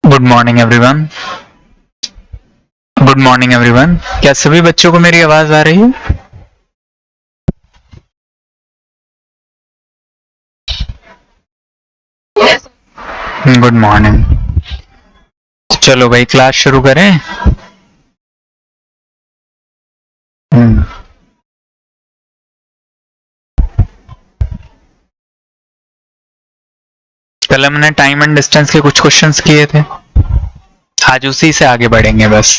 Good morning everyone. Good morning everyone. क्या सभी बच्चों को मेरी आवाज आ रही है? Good morning. चलो भाई क्लास शुरू करें। कल हमने टाइम एंड डिस्टेंस के कुछ क्वेश्चंस किए थे, आज उसी से आगे बढ़ेंगे। बस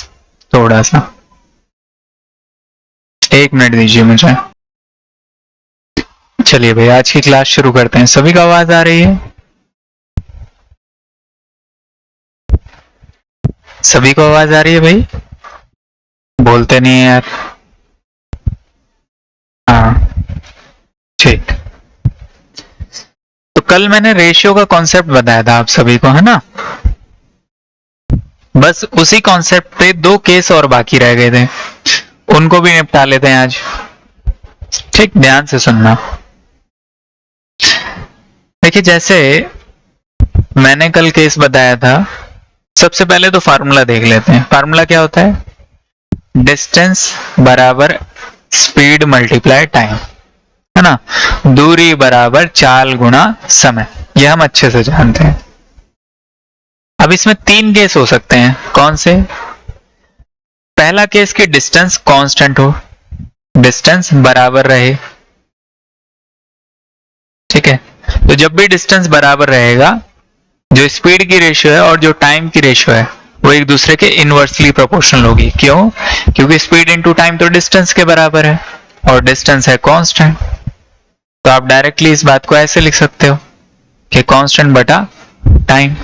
थोड़ा सा, एक मिनट दीजिए मुझे। चलिए भाई आज की क्लास शुरू करते हैं। सभी को आवाज आ रही है? सभी को आवाज आ रही है भाई? बोलते नहीं है यार। हाँ ठीक। तो कल मैंने रेशियो का कॉन्सेप्ट बताया था आप सभी को, है ना? बस उसी कॉन्सेप्ट पे दो केस और बाकी रह गए थे, उनको भी निपटा लेते हैं आज। ठीक, ध्यान से सुनना। देखिए जैसे मैंने कल केस बताया था, सबसे पहले तो फार्मूला देख लेते हैं। फार्मूला क्या होता है? डिस्टेंस बराबर स्पीड मल्टीप्लाई टाइम, है ना? दूरी बराबर चाल गुणा समय, यह हम अच्छे से जानते हैं। अब इसमें तीन केस हो सकते हैं। कौन से? पहला केस कि डिस्टेंस कांस्टेंट हो, डिस्टेंस बराबर रहे। ठीक है, तो जब भी डिस्टेंस बराबर रहेगा, जो स्पीड की रेशियो है और जो टाइम की रेशियो है वो एक दूसरे के इनवर्सली प्रोपोर्शनल होगी। क्यों? क्योंकि स्पीड इनटू टाइम तो डिस्टेंस के बराबर है और डिस्टेंस है कांस्टेंट। तो आप डायरेक्टली इस बात को ऐसे लिख सकते हो कि कांस्टेंट बटा टाइम,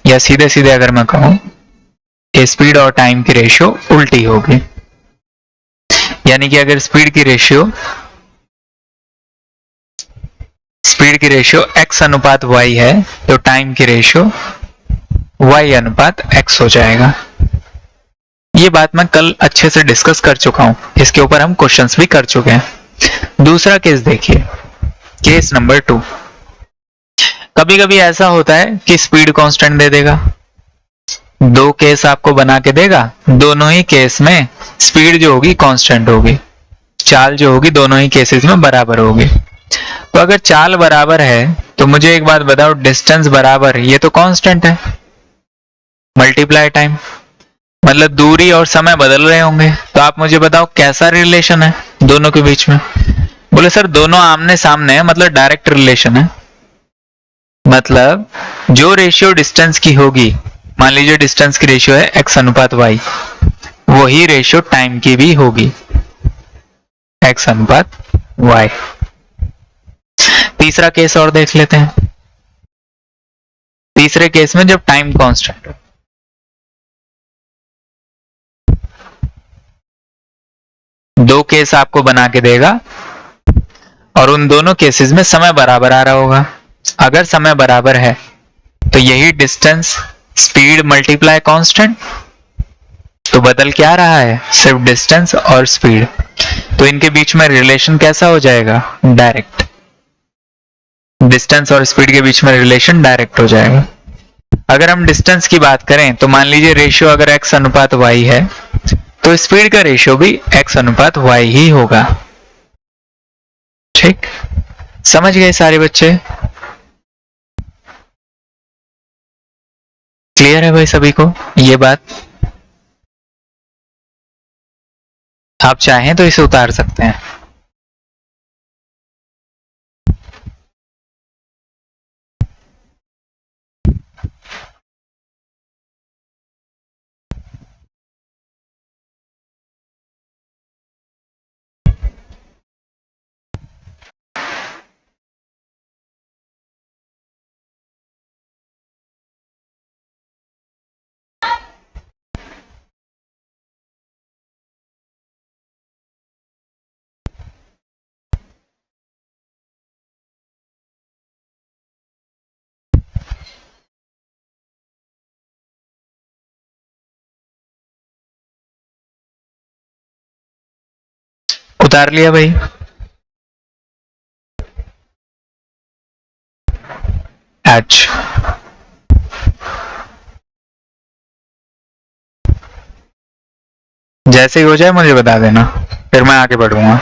या सीधे सीधे अगर मैं कहूं कि स्पीड और टाइम की रेशियो उल्टी होगी। यानी कि अगर स्पीड की रेशियो x अनुपात y है तो टाइम की रेशियो y अनुपात x हो जाएगा। ये बात मैं कल अच्छे से डिस्कस कर चुका हूं, इसके ऊपर हम क्वेश्चंस भी कर चुके हैं। दूसरा केस देखिए, केस नंबर 2। कभी कभी ऐसा होता है कि स्पीड कांस्टेंट दे देगा, दो केस आपको बना के देगा, दोनों ही केस में स्पीड जो होगी कांस्टेंट होगी, चाल जो होगी दोनों ही केसेस में बराबर होगी। तो अगर चाल बराबर है तो मुझे एक बात बताओ, डिस्टेंस बराबर, ये तो कांस्टेंट है, मल्टीप्लाई टाइम, मतलब दूरी और समय बदल रहे होंगे। तो आप मुझे बताओ कैसा रिलेशन है दोनों के बीच में? बोले सर दोनों आमने सामने है, मतलब डायरेक्ट रिलेशन है। मतलब जो रेशियो डिस्टेंस की होगी, मान लीजिए डिस्टेंस की रेशियो है x अनुपात y, वही रेशियो टाइम की भी होगी, x अनुपात y। तीसरा केस और देख लेते हैं। तीसरे केस में जब टाइम कांस्टेंट हो, दो केस आपको बना के देगा और उन दोनों केसेस में समय बराबर आ रहा होगा। अगर समय बराबर है तो यही डिस्टेंस स्पीड मल्टीप्लाई कांस्टेंट, तो बदल क्या रहा है? सिर्फ डिस्टेंस और स्पीड। तो इनके बीच में रिलेशन कैसा हो जाएगा? डायरेक्ट। डिस्टेंस और स्पीड के बीच में रिलेशन डायरेक्ट हो जाएगा। अगर हम डिस्टेंस की बात करें तो मान लीजिए रेशियो अगर x अनुपात y है तो स्पीड का रेशियो भी x अनुपात y ही होगा। ठीक, समझ गए सारे बच्चे? क्लियर है भाई सभी को ये बात? आप चाहें तो इसे उतार सकते हैं। उतार लिया भाई? अच्छा, जैसे ही हो जाए मुझे बता देना, फिर मैं आगे बढ़ूंगा।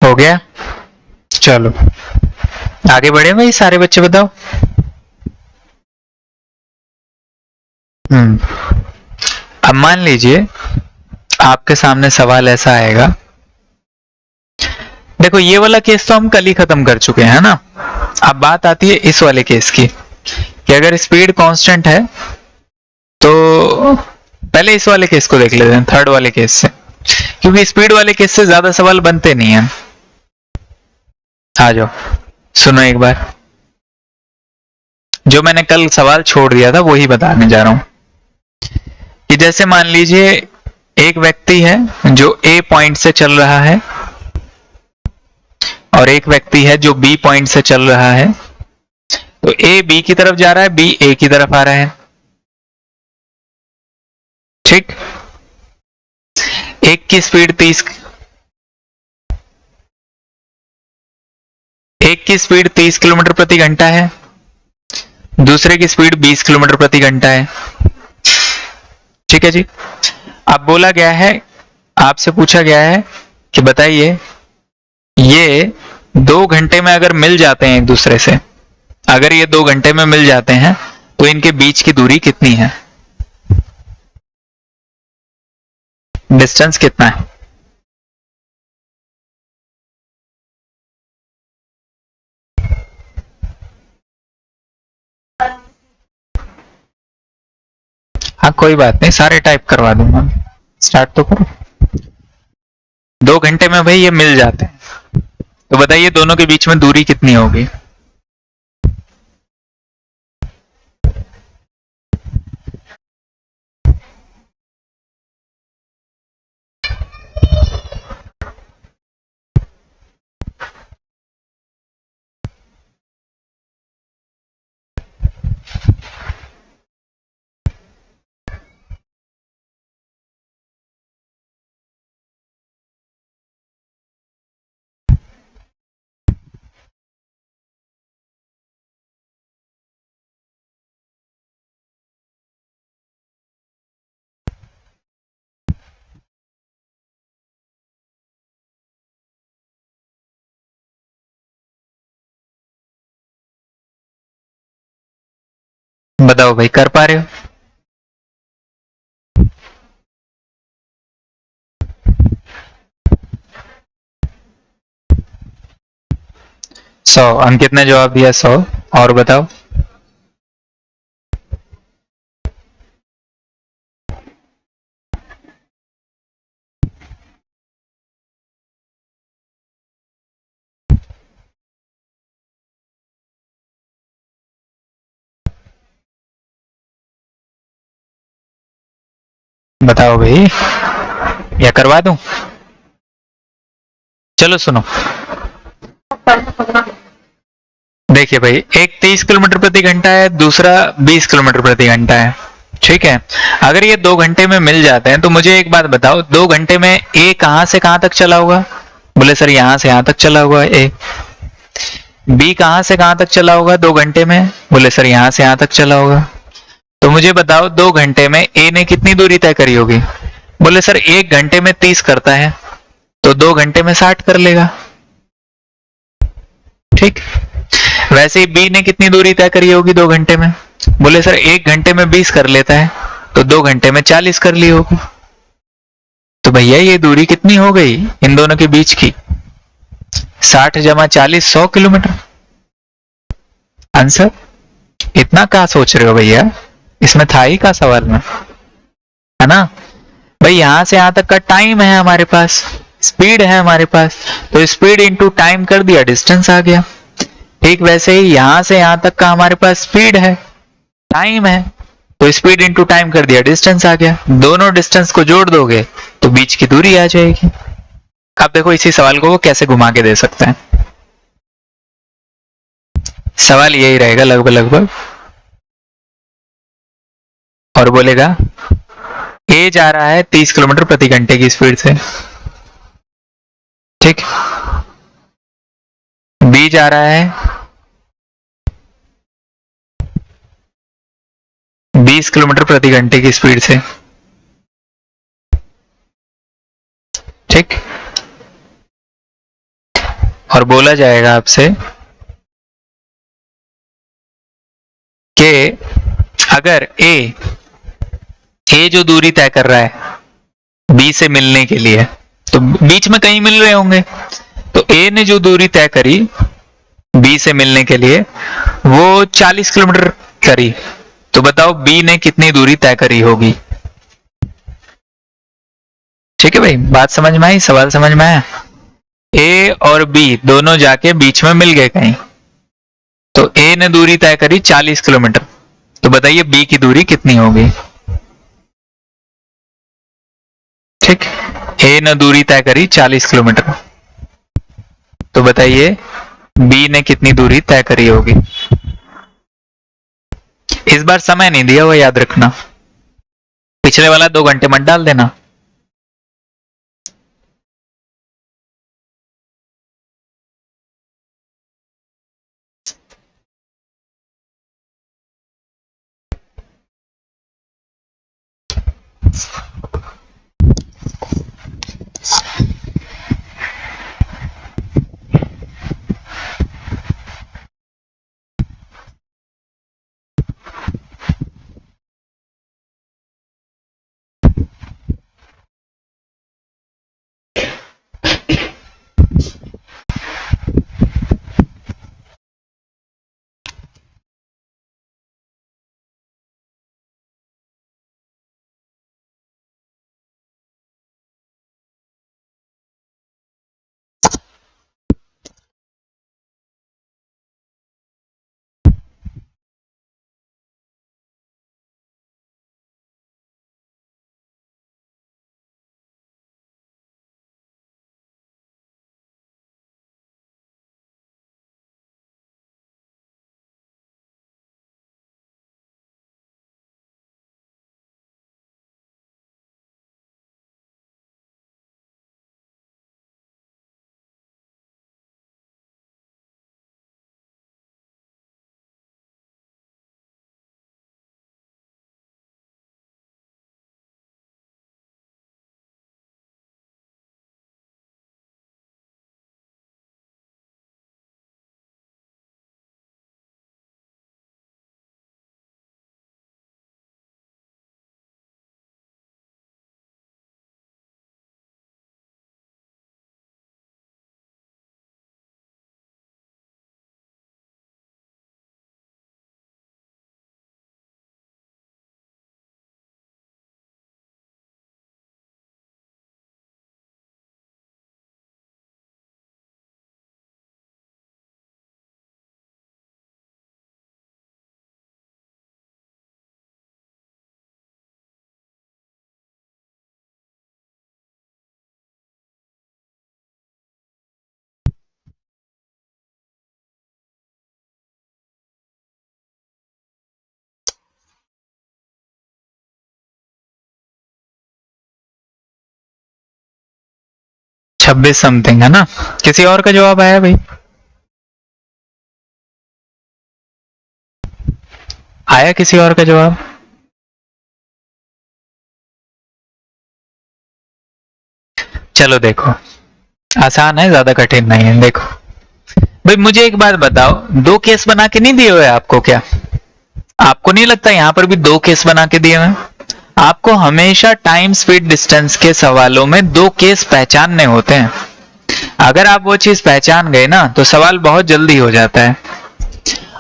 हो गया, चलो आगे बढ़े भाई, सारे बच्चे बताओ। अब मान लीजिए आपके सामने सवाल ऐसा आएगा, देखो ये वाला केस तो हम कल ही खत्म कर चुके हैं ना। अब बात आती है इस वाले केस की, कि अगर स्पीड कांस्टेंट है तो पहले इस वाले केस को देख लेते हैं, थर्ड वाले केस से, क्योंकि स्पीड वाले केस से ज्यादा सवाल बनते नहीं हैं। आ जाओ सुनो एक बार, जो मैंने कल सवाल छोड़ दिया था वही बताने जा रहा हूं। कि जैसे मान लीजिए एक व्यक्ति है जो ए पॉइंट से चल रहा है और एक व्यक्ति है जो बी पॉइंट से चल रहा है। तो ए बी की तरफ जा रहा है, बी ए की तरफ आ रहा है। ठीक, एक की स्पीड 30 किलोमीटर प्रति घंटा है, दूसरे की स्पीड 20 किलोमीटर प्रति घंटा है। ठीक है जी। अब बोला गया है, आपसे पूछा गया है कि बताइए ये 2 घंटे में अगर मिल जाते हैं एक दूसरे से, अगर ये 2 घंटे में मिल जाते हैं तो इनके बीच की दूरी कितनी है, डिस्टेंस कितना है। हाँ कोई बात नहीं, सारे टाइप करवा दूंगा, स्टार्ट तो करो। 2 घंटे में भाई ये मिल जाते हैं, तो बताइए दोनों के बीच में दूरी कितनी होगी। बताओ भाई, कर पा रहे हो। सौ, अंकित ने जवाब दिया 100। और बताओ। बताओ भाई, या करवा दूं। चलो सुनो, देखिए भाई, एक 30 किलोमीटर प्रति घंटा है, दूसरा 20 किलोमीटर प्रति घंटा है। ठीक है, अगर ये 2 घंटे में मिल जाते हैं तो मुझे एक बात बताओ, 2 घंटे में ए कहां से कहां तक चला होगा। बोले सर यहां से यहां तक चला हुआ है ए। बी कहां से कहां तक चला होगा 2 घंटे में। बोले सर यहां से यहां तक चला होगा। तो मुझे बताओ 2 घंटे में ए ने कितनी दूरी तय करी होगी। बोले सर 1 घंटे में 30 करता है, तो 2 घंटे में 60 कर लेगा। ठीक, वैसे ही बी ने कितनी दूरी तय करी होगी 2 घंटे में। बोले सर 1 घंटे में 20 कर लेता है, तो 2 घंटे में 40 कर ली होगी। तो भैया ये दूरी कितनी हो गई इन दोनों के बीच की। 60 जमा 40 100 किलोमीटर। आंसर इतना क्या सोच रहे हो भैया, इसमें था ही का सवाल में, है ना भाई। यहां से यहां तक का टाइम है हमारे पास, स्पीड है हमारे पास, तो स्पीड इंटू टाइम कर दिया, डिस्टेंस आ गया। ठीक वैसे ही यहां से यहां तक का हमारे पास स्पीड है, टाइम है, तो स्पीड इंटू टाइम कर दिया, डिस्टेंस आ गया। दोनों डिस्टेंस को जोड़ दोगे तो बीच की दूरी आ जाएगी। अब देखो इसी सवाल को वो कैसे घुमा के दे सकते हैं। सवाल यही रहेगा लगभग लगभग, और बोलेगा ए जा रहा है 30 किलोमीटर प्रति घंटे की स्पीड से, ठीक, बी जा रहा है 20 किलोमीटर प्रति घंटे की स्पीड से, ठीक। और बोला जाएगा आपसे कि अगर ए जो दूरी तय कर रहा है बी से मिलने के लिए, तो बीच में कहीं मिल रहे होंगे, तो ए ने जो दूरी तय करी बी से मिलने के लिए वो 40 किलोमीटर करी, तो बताओ बी ने कितनी दूरी तय करी होगी। ठीक है भाई, बात समझ में आई, सवाल समझ में आया। ए और बी दोनों जाके बीच में मिल गए कहीं, तो ए ने दूरी तय करी 40 किलोमीटर, तो बताइए बी की दूरी कितनी होगी। ठीक, ए ने दूरी तय करी 40 किलोमीटर, तो बताइए बी ने कितनी दूरी तय करी होगी। इस बार समय नहीं दिया हुआ, याद रखना, पिछले वाला 2 घंटे मत डाल देना। छब्बीस समथिंग है ना। किसी और का जवाब आया भाई? आया किसी और का जवाब? चलो देखो, आसान है, ज्यादा कठिन नहीं है। देखो भाई, मुझे एक बात बताओ, 2 केस बना के नहीं दिए हुए आपको क्या? आपको नहीं लगता यहां पर भी 2 केस बना के दिए हुए? आपको हमेशा टाइम स्पीड डिस्टेंस के सवालों में 2 केस पहचानने होते हैं। अगर आप वो चीज पहचान गए ना तो सवाल बहुत जल्दी हो जाता है।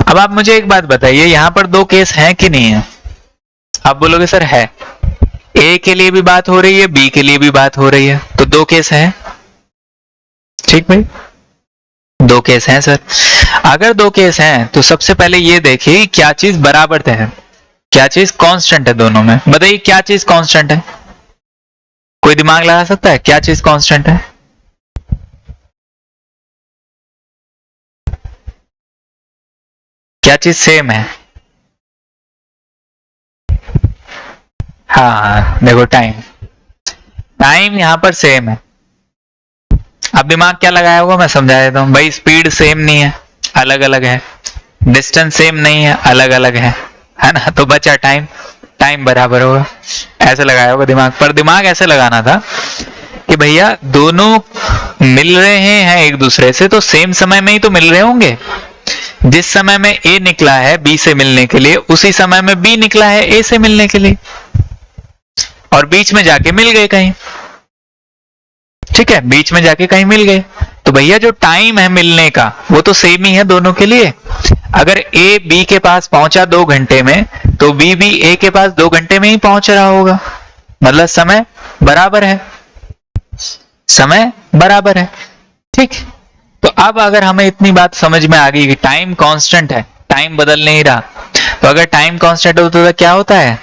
अब आप मुझे एक बात बताइए, यहां पर दो केस हैं कि नहीं है? आप बोलोगे सर है। ए के लिए भी बात हो रही है, बी के लिए भी बात हो रही है, तो दो केस हैं। ठीक भाई, दो केस हैं सर। अगर दो केस हैं तो सबसे पहले ये देखिए क्या चीज बराबर है, क्या चीज कांस्टेंट है दोनों में। बताइए क्या चीज कांस्टेंट है? कोई दिमाग लगा सकता है क्या चीज कांस्टेंट है? क्या चीज सेम है? हाँ देखो, टाइम। टाइम यहां पर सेम है। अब दिमाग क्या लगाया होगा मैं समझा देता हूं भाई। स्पीड सेम नहीं है, अलग अलग है। डिस्टेंस सेम नहीं है, अलग अलग है ना? तो बचा टाइम, टाइम बराबर होगा। ऐसे लगाया होगा दिमाग, पर दिमाग ऐसे लगाना था कि भैया दोनों मिल रहे हैं एक दूसरे से तो सेम समय में ही तो मिल रहे होंगे। जिस समय में ए निकला है बी से मिलने के लिए, उसी समय में बी निकला है ए से मिलने के लिए, और बीच में जाके मिल गए कहीं। ठीक है, बीच में जाके कहीं मिल गए, तो भैया जो टाइम है मिलने का वो तो सेम ही है दोनों के लिए। अगर ए बी के पास पहुंचा 2 घंटे में, तो बी भी ए के पास 2 घंटे में ही पहुंच रहा होगा, मतलब समय बराबर है, समय बराबर है। ठीक, तो अब अगर हमें इतनी बात समझ में आ गई कि टाइम कांस्टेंट है, टाइम बदल नहीं रहा, तो अगर टाइम कांस्टेंट होता तो क्या होता है?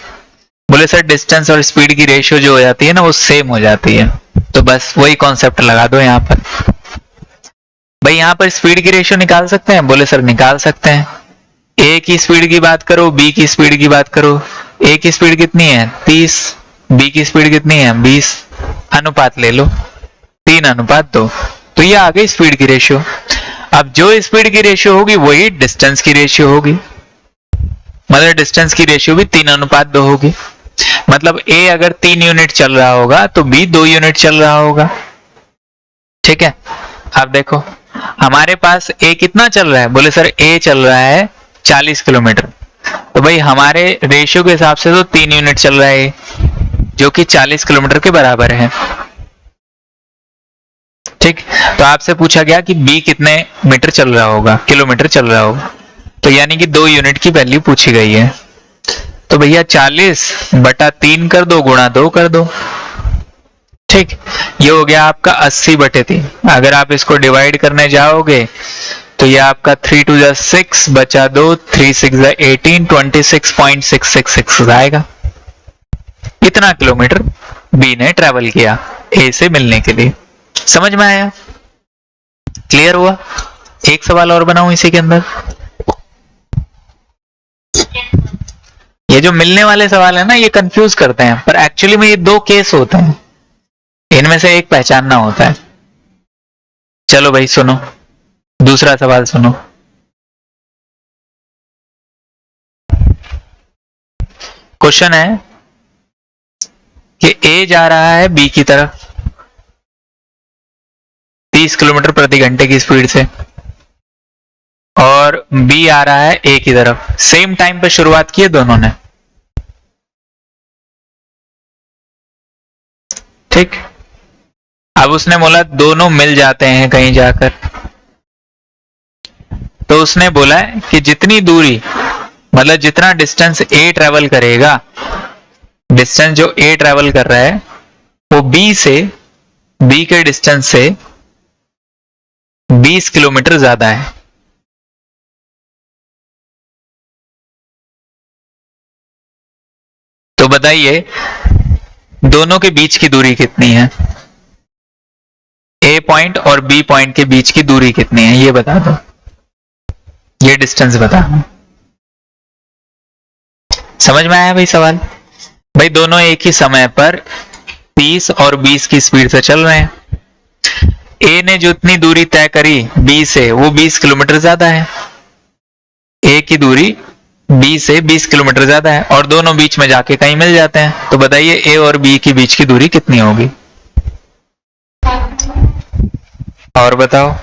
बोले सर डिस्टेंस और स्पीड की रेशियो जो हो जाती है ना वो सेम हो जाती है। तो बस वही कॉन्सेप्ट लगा दो यहाँ पर। भाई यहाँ पर स्पीड की रेशियो निकाल सकते हैं? बोले सर निकाल सकते हैं। ए की स्पीड की बात करो, बी की स्पीड की बात करो। ए की स्पीड कितनी है? 30। बी की स्पीड कितनी है? 20। अनुपात ले लो, 3:2। तो ये आ गई स्पीड की रेशियो। अब जो स्पीड की रेशियो होगी वही डिस्टेंस की रेशियो होगी, मतलब डिस्टेंस की रेशियो भी 3:2 होगी। मतलब ए अगर 3 यूनिट चल रहा होगा तो बी 2 यूनिट चल रहा होगा। ठीक है, अब देखो हमारे पास ए कितना चल रहा है? बोले सर ए चल रहा है 40 किलोमीटर। तो भाई हमारे रेशियो के हिसाब से तो 3 यूनिट चल रहा है, जो कि 40 किलोमीटर के बराबर है। ठीक, तो आपसे पूछा गया कि बी कितने मीटर चल रहा होगा, किलोमीटर चल रहा होगा, तो यानी कि 2 यूनिट की वैल्यू पूछी गई है। तो भैया 40/3 कर दो, गुणा 2 कर दो। ठीक, ये हो गया आपका 80/3। अगर आप इसको डिवाइड करने जाओगे तो ये आपका 3 2 6 बचा 2, 3 6 18, 26.666 आएगा। इतना किलोमीटर बी ने ट्रेवल किया ए से मिलने के लिए। समझ में आया? क्लियर हुआ? एक सवाल और बनाऊं इसी के अंदर। ये जो मिलने वाले सवाल है ना ये कंफ्यूज करते हैं, पर एक्चुअली में ये दो केस होते हैं, इनमें से एक पहचानना होता है। चलो भाई सुनो, दूसरा सवाल सुनो। क्वेश्चन है कि ए जा रहा है बी की तरफ 30 किलोमीटर प्रति घंटे की स्पीड से, और बी आ रहा है ए की तरफ। सेम टाइम पे शुरुआत की है दोनों ने। ठीक, अब उसने बोला दोनों मिल जाते हैं कहीं जाकर, तो उसने बोला है कि जितनी दूरी, मतलब जितना डिस्टेंस ए ट्रेवल करेगा, डिस्टेंस जो ए ट्रेवल कर रहा है वो बी के डिस्टेंस से 20 किलोमीटर ज्यादा है। तो बताइए दोनों के बीच की दूरी कितनी है? ए पॉइंट और बी पॉइंट के बीच की दूरी कितनी है ये बता दो, ये डिस्टेंस बताना। समझ में आया भाई सवाल? भाई दोनों एक ही समय पर 30 और 20 की स्पीड से चल रहे हैं। ए ने जितनी दूरी तय करी बी से वो 20 किलोमीटर ज्यादा है। ए की दूरी बी से 20 किलोमीटर ज्यादा है और दोनों बीच में जाके कहीं मिल जाते हैं। तो बताइए ए और बी के बीच की दूरी कितनी होगी? और बताओ।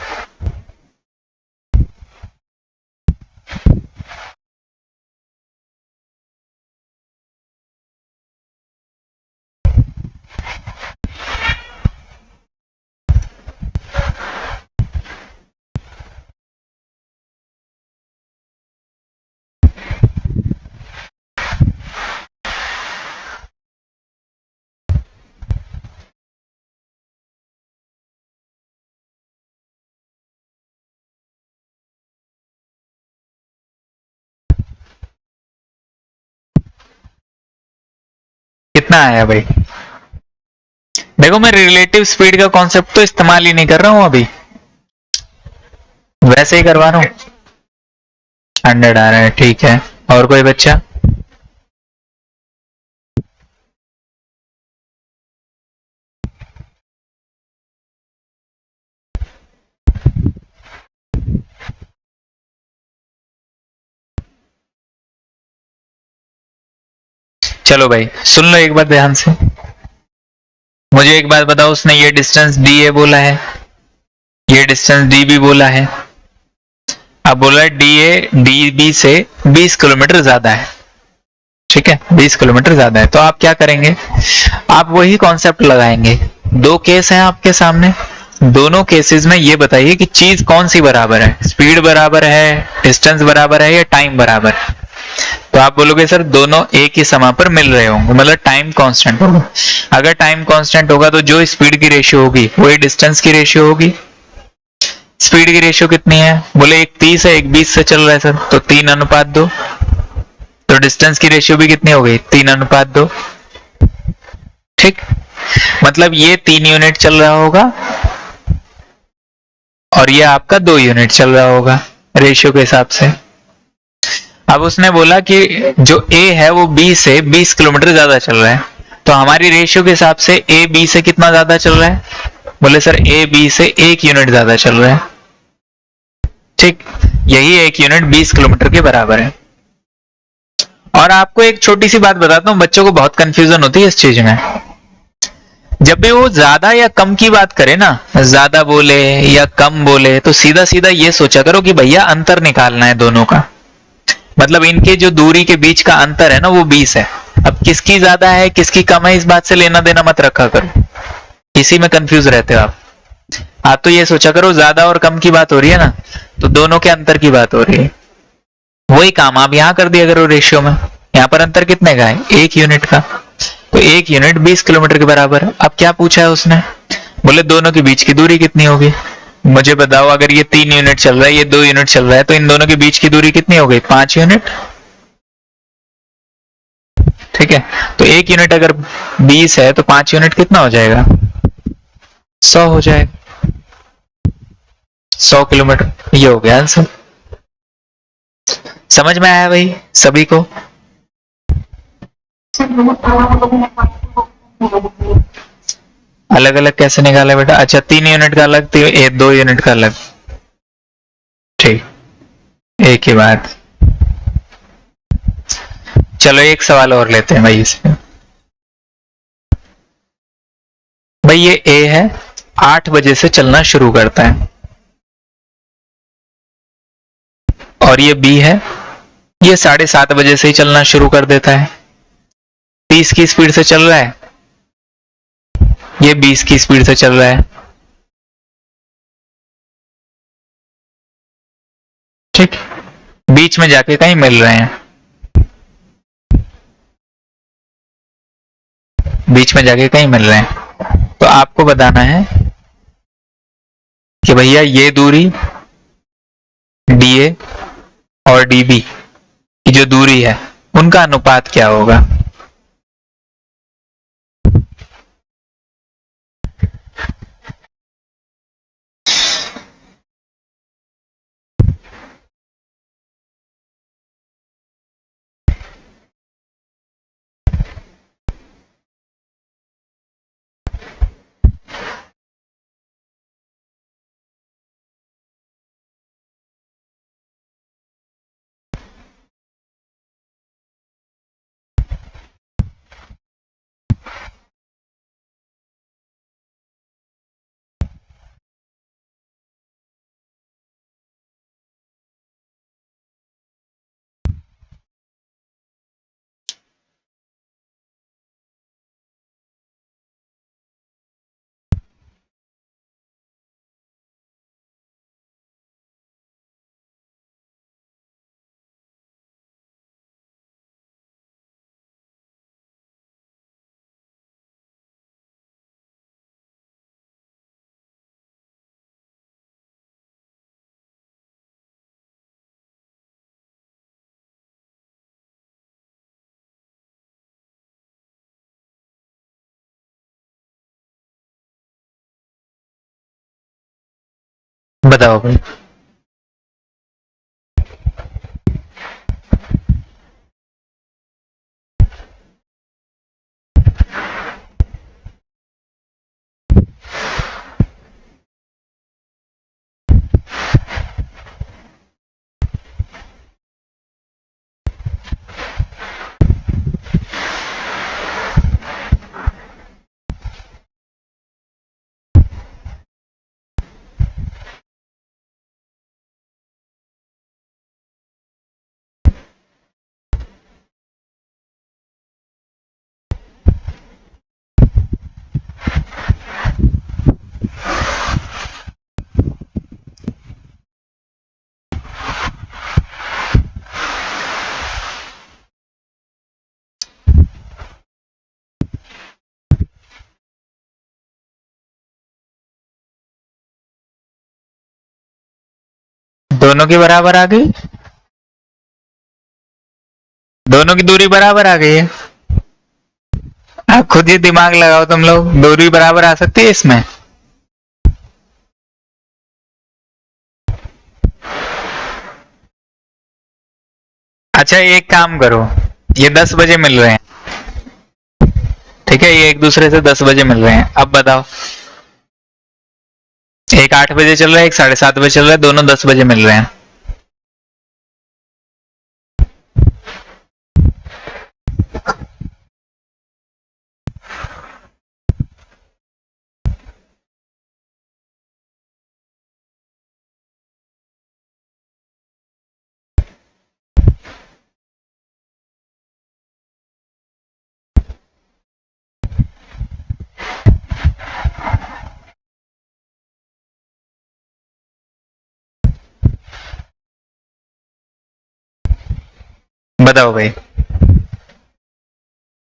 कितना आया भाई? देखो मैं रिलेटिव स्पीड का कॉन्सेप्ट तो इस्तेमाल ही नहीं कर रहा हूं अभी, वैसे ही करवा रहा हूं। 100 आ रहा है, ठीक है। और कोई बच्चा? चलो भाई सुन लो एक बार ध्यान से, मुझे एक बात बताओ, उसने ये डिस्टेंस डी ए बोला है, ये डिस्टेंस डी बी बोला है। अब बोला है डी ए डी बी से 20 किलोमीटर ज्यादा है, ठीक है, 20 किलोमीटर ज्यादा है। तो आप क्या करेंगे, आप वही कॉन्सेप्ट लगाएंगे। दो केस हैं आपके सामने, दोनों केसेस में ये बताइए कि चीज कौन सी बराबर है, स्पीड बराबर है, डिस्टेंस बराबर है, या टाइम बराबर है। तो आप बोलोगे सर दोनों एक ही समय पर मिल रहे होंगे, मतलब टाइम कांस्टेंट होगा। अगर टाइम कांस्टेंट होगा तो जो स्पीड की रेशियो होगी वही डिस्टेंस की रेशियो होगी। स्पीड की रेशियो कितनी है, बोले एक 30 है एक 20 से चल रहा है सर, तो 3:2। तो डिस्टेंस की रेशियो भी कितनी हो गई, 3:2। ठीक, मतलब ये 3 यूनिट चल रहा होगा और ये आपका 2 यूनिट चल रहा होगा रेशियो के हिसाब से। अब उसने बोला कि जो A है वो B से 20 किलोमीटर ज्यादा चल रहा है, तो हमारी रेशियो के हिसाब से A B से कितना ज्यादा चल रहा है, बोले सर A B से 1 यूनिट ज्यादा चल रहा है। ठीक, यही 1 यूनिट 20 किलोमीटर के बराबर है। और आपको एक छोटी सी बात बताता हूँ, बच्चों को बहुत कंफ्यूजन होती है इस चीज में। जब भी वो ज्यादा या कम की बात करे ना, ज्यादा बोले या कम बोले, तो सीधा सीधा ये सोचा करो कि भैया अंतर निकालना है दोनों का, मतलब इनके जो दूरी के बीच का अंतर है ना वो 20 है। अब किसकी ज्यादा है किसकी कम है इस बात से लेना देना मत रखा करो, इसी में कंफ्यूज रहते हो आप। आप तो ये सोचा करो ज्यादा और कम की बात हो रही है ना, तो दोनों के अंतर की बात हो रही है। वही काम आप यहाँ कर दिया करो रेशियो में। यहाँ पर अंतर कितने का है, 1 यूनिट का, तो 1 यूनिट 20 किलोमीटर के बराबर है। अब क्या पूछा है उसने, बोले दोनों के बीच की दूरी कितनी होगी। मुझे बताओ अगर ये 3 यूनिट चल रहा है ये 2 यूनिट चल रहा है, तो इन दोनों के बीच की दूरी कितनी हो गई, 5 यूनिट। ठीक है, तो 1 यूनिट अगर 20 है तो 5 यूनिट कितना हो जाएगा, 100 हो जाएगा, 100 किलोमीटर। ये हो गया आंसर। समझ में आया भाई सभी को? अलग अलग कैसे निकाले बेटा, अच्छा 3 यूनिट का अलग, 2 यूनिट का अलग, ठीक, एक ही बात। चलो एक सवाल और लेते हैं भाई इसमें। भाई ये ए है, 8 बजे से चलना शुरू करता है, और ये बी है, ये 7:30 बजे से ही चलना शुरू कर देता है। 30 की स्पीड से चल रहा है, ये 20 की स्पीड से चल रहा है। ठीक, बीच में जाके कहीं मिल रहे हैं, बीच में जाके कहीं मिल रहे हैं। तो आपको बताना है कि भैया ये दूरी डी ए और डी बी की जो दूरी है उनका अनुपात क्या होगा। बताओ भाई। दोनों की बराबर आ गई, दोनों की दूरी बराबर आ गई है। आप खुद ही दिमाग लगाओ तुम लोग, दूरी बराबर आ सकती है इसमें। अच्छा एक काम करो, ये 10 बजे मिल रहे हैं, ठीक है, ये एक दूसरे से 10 बजे मिल रहे हैं। अब बताओ, एक 8 बजे चल रहा है, एक 7:30 बजे चल रहा है, दोनों 10 बजे मिल रहे हैं। बताओ भाई,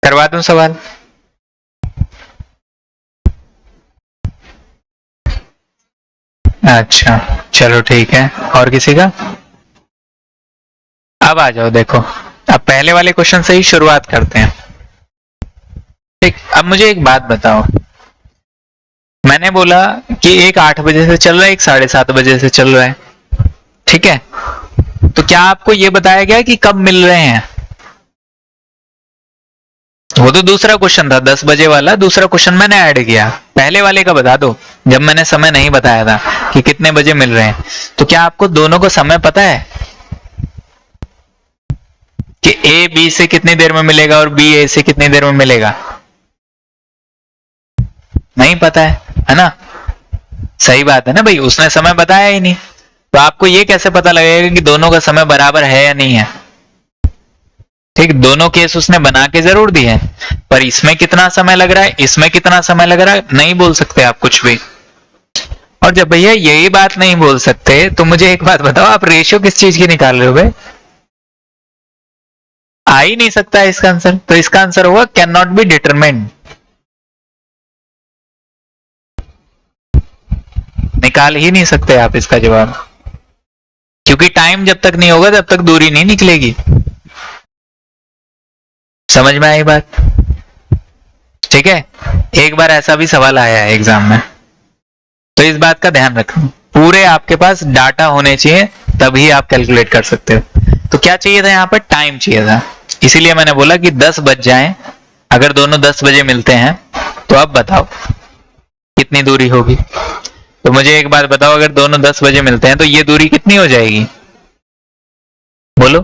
करवा दूं सवाल? अच्छा चलो ठीक है, और किसी का? अब आ जाओ, देखो अब पहले वाले क्वेश्चन से ही शुरुआत करते हैं। ठीक, अब मुझे एक बात बताओ, मैंने बोला कि एक 8 बजे से चल रहा है, एक 7:30 बजे से चल रहा है, ठीक है, तो क्या आपको ये बताया गया कि कब मिल रहे हैं? वो तो दूसरा क्वेश्चन था, 10 बजे वाला दूसरा क्वेश्चन मैंने ऐड किया। पहले वाले का बता दो, जब मैंने समय नहीं बताया था कि कितने बजे मिल रहे हैं, तो क्या आपको दोनों को समय पता है कि ए बी से कितनी देर में मिलेगा और बी ए से कितनी देर में मिलेगा? नहीं पता है ना? सही बात है ना भाई, उसने समय बताया ही नहीं, तो आपको ये कैसे पता लगेगा कि दोनों का समय बराबर है या नहीं है? ठीक, दोनों केस उसने बना के जरूर दिए हैं, पर इसमें कितना समय लग रहा है, इसमें कितना समय लग रहा है, नहीं बोल सकते आप कुछ भी। और जब भैया यही बात नहीं बोल सकते, तो मुझे एक बात बताओ, आप रेशियो किस चीज की निकाल रहे हो भाई? आ ही नहीं सकता है इसका आंसर, तो इसका आंसर होगा कैन नॉट बी डिटरमाइंड। निकाल ही नहीं सकते आप इसका जवाब, क्योंकि टाइम जब तक नहीं होगा तब तक दूरी नहीं निकलेगी। समझ में आई बात? ठीक है, एक बार ऐसा भी सवाल आया है एग्जाम में, तो इस बात का ध्यान रखना, पूरे आपके पास डाटा होने चाहिए, तभी आप कैलकुलेट कर सकते हो। तो क्या चाहिए था, यहाँ पर टाइम चाहिए था, इसीलिए मैंने बोला कि 10 बज जाएं, अगर दोनों 10 बजे मिलते हैं, तो अब बताओ कितनी दूरी होगी? तो मुझे एक बात बताओ, अगर दोनों 10 बजे मिलते हैं तो ये दूरी कितनी हो जाएगी? बोलो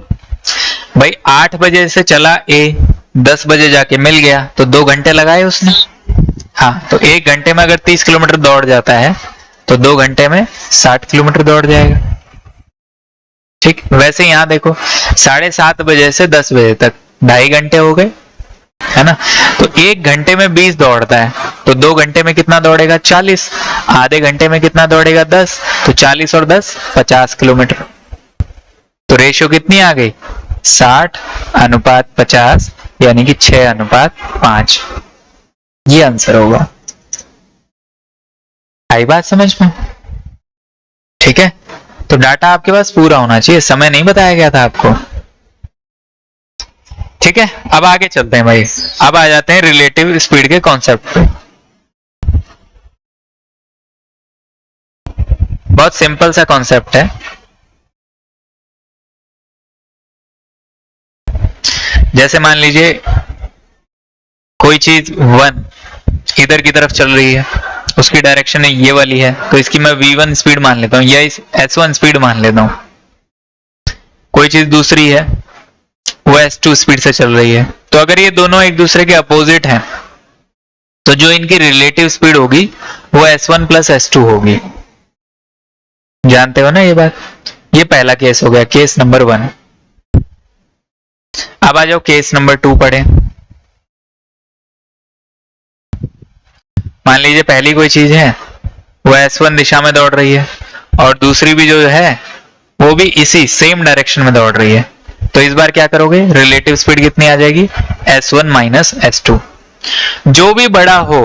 भाई, 8 बजे से चला ए, 10 बजे जाके मिल गया, तो 2 घंटे लगाए उसने। हाँ, तो 1 घंटे में अगर 30 किलोमीटर दौड़ जाता है, तो 2 घंटे में 60 किलोमीटर दौड़ जाएगा। ठीक, वैसे यहां देखो, 7:30 बजे से 10 बजे तक 2.5 घंटे हो गए, है ना? तो 1 घंटे में 20 दौड़ता है, तो 2 घंटे में कितना दौड़ेगा? 40। आधे घंटे में कितना दौड़ेगा? 10। तो 40 और 10 50 किलोमीटर। तो रेशियो कितनी आ गई? 60:50, यानी कि 6:5। ये आंसर होगा। आई बात समझ में? ठीक है, तो डाटा आपके पास पूरा होना चाहिए, समय नहीं बताया गया था आपको। ठीक है, अब आगे चलते हैं भाई, अब आ जाते हैं रिलेटिव स्पीड के कॉन्सेप्ट पे। बहुत सिंपल सा कॉन्सेप्ट है। जैसे मान लीजिए कोई चीज 1 इधर की तरफ चल रही है, उसकी डायरेक्शन ये वाली है, तो इसकी मैं v1 स्पीड मान लेता हूं या इस s1 स्पीड मान लेता हूं। कोई चीज दूसरी है वो s2 स्पीड से चल रही है, तो अगर ये दोनों एक दूसरे के अपोजिट हैं तो जो इनकी रिलेटिव स्पीड होगी वो s1 प्लस s2 होगी। जानते हो ना ये बात? ये पहला केस हो गया, केस नंबर 1। अब आ जाओ केस नंबर 2 पढ़े। मान लीजिए पहली कोई चीज है वो s1 दिशा में दौड़ रही है और दूसरी भी जो है वो भी इसी सेम डायरेक्शन में दौड़ रही है, तो इस बार क्या करोगे? रिलेटिव स्पीड कितनी आ जाएगी? s1 minus s2। जो भी बड़ा हो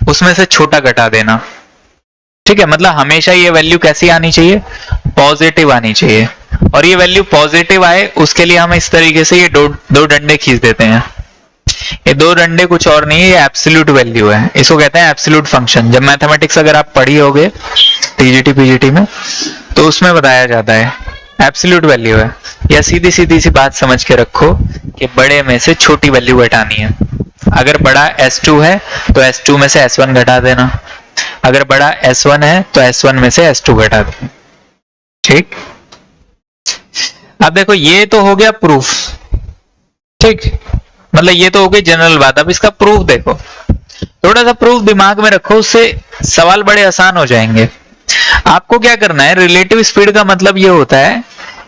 उसमें से छोटा घटा देना, ठीक है? मतलब हमेशा ये वैल्यू कैसी आनी चाहिए? पॉजिटिव आनी चाहिए। और ये वैल्यू पॉजिटिव आए उसके लिए हम इस तरीके से ये दो डंडे खींच देते हैं। ये दो डंडे कुछ और नहीं है, ये एब्सोल्यूट वैल्यू है, इसको कहते हैं एब्सोल्यूट फंक्शन। जब मैथमेटिक्स अगर आप पढ़ी होगे टीजीटी पीजीटी में तो उसमें बताया जाता है एब्सोल्यूट वैल्यू है। या सीधी सीधी सी बात समझ के रखो कि बड़े में से छोटी वैल्यू घटानी है। अगर बड़ा S2 है तो S2 में से S1 घटा देना, अगर बड़ा S1 है तो S1 में से S2 घटा देना, ठीक? अब देखो ये तो हो गया प्रूफ, ठीक? मतलब ये तो हो गई जनरल बात। अब इसका प्रूफ देखो, थोड़ा सा प्रूफ दिमाग में रखो, उससे सवाल बड़े आसान हो जाएंगे। आपको क्या करना है? रिलेटिव स्पीड का मतलब ये होता है